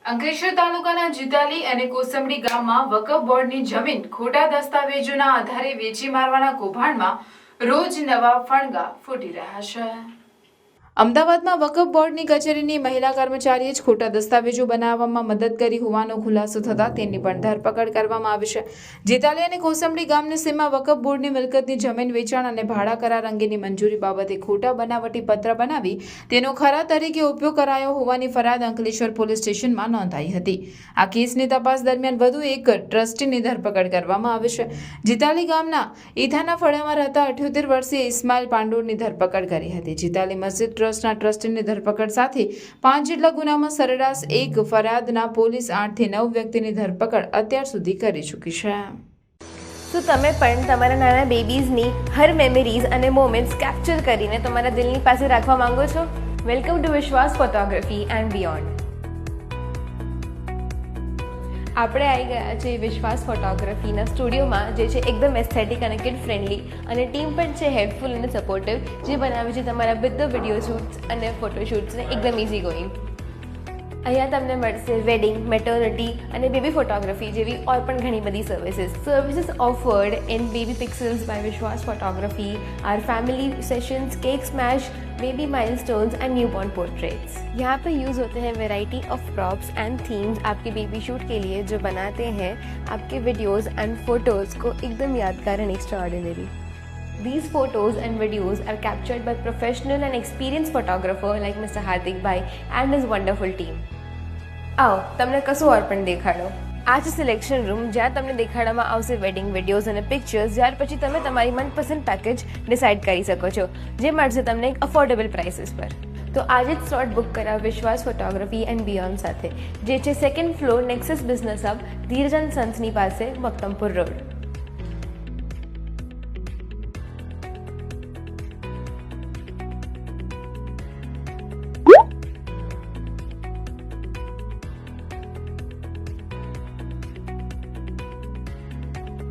અંકલેશ્વર તાલુકાના જીતાલી અને કોસંબડી ગામમાં વકફ બોર્ડની જમીન ખોટા દસ્તાવેજોના આધારે વેચી મારવાના કૌભાંડમાં રોજ નવા ફણગા ફૂટી રહ્યા છે। અમદાવાદમાં વકફ બોર્ડની કચેરીની મહિલા કર્મચારીએ જ ખોટા દસ્તાવેજો બનાવવામાં મદદ કરી હોવાનો ખુલાસો થતાં તેની પણ ધરપકડ કરવામાં આવી છે। જીતાલી અને કોસંબડી ગામની સીમા વકફ બોર્ડની મિલકતની જમીન વેચાણ અને ભાડા કરાર અંગેની મંજૂરી બાબતે ખોટા બનાવટી પત્ર બનાવી તેનો ખરા તરીકે ઉપયોગ કરાયો હોવાની ફરિયાદ અંકલેશ્વર પોલીસ સ્ટેશનમાં નોંધાઈ હતી। આ કેસની તપાસ દરમિયાન વધુ એક ટ્રસ્ટીની ધરપકડ કરવામાં આવી છે। જીતાલી ગામના ઈથાના ફળિયામાં રહેતા 78 વર્ષીય ઇસ્માઇલ પાંડોરની ધરપકડ કરી હતી। જીતાલી મસ્જિદ ટ્રસ્ટના ટ્રસ્ટીની ધરપકડ સાથે 5 જેટલા ગુનામાં સરેરાશ એક ફરિયાદના પોલીસ 8 થી 9 વ્યક્તિની ધરપકડ અત્યાર સુધી કરી ચૂકી છે। તો તમે પણ તમારા નાના બેબીઝની હર મેમરીઝ અને મોમેન્ટ્સ કેપ્ચર કરીને તમારા દિલની પાસે રાખવા માંગો છો? વેલકમ ટુ વિશ્વાસ ફોટોગ્રાફી એન્ડ બિયોન્ડ। આપણે આવી ગયા છે વિશ્વાસ ફોટોગ્રાફીના સ્ટુડિયોમાં, જે છે એકદમ એસ્થેટિક અને કિડ ફ્રેન્ડલી, અને ટીમ પણ છે હેલ્પફુલ અને સપોર્ટિવ, જે બનાવે છે તમારા બધા વિડીયો શૂટ્સ અને ફોટોશૂટ્સને એકદમ ઇઝી ગોઈંગ। અહીંયા તમને મળશે વેડિંગ, મેટર્નિટી અને બેબી ફોટોગ્રાફી જેવી ઓર પણ ઘણી બધી services offered in baby pixels by Vishwas photography, our family sessions, cake smash, baby milestones and newborn portraits. यहाँ पर यूज़ होते हैं variety of props and themes आपके बेबी शूट के लिए, जो बनाते हैं आपके वीडियोज़ एंड फोटोज़ को एकदम यादगार and extraordinary. These photos and videos are captured by professional and experienced photographer like Mr. Hardik Bhai and his wonderful team. आओ તમને કશું ઓર પણ દેખાડો। આ છે સિલેક્શન રૂમ, જ્યાં તમને દેખાડવામાં આવશે વેડિંગ વિડીયોઝ અને પિક્ચર્સ, જ્યાર પછી તમે તમારી મનપસંદ પેકેજ ડિસાઇડ કરી શકો છો, જે મળશે તમને એક અફોર્ડેબલ પ્રાઇસીસ પર। તો આજે જ સ્લોટ બુક કરાવ વિશ્વાસ ફોટોગ્રાફી એન્ડ બિયોન્ડ સાથે, જે છે 2nd floor Nexus Business Hub, ધીરજન સન્સની પાસે, મક્તમપુર રોડ।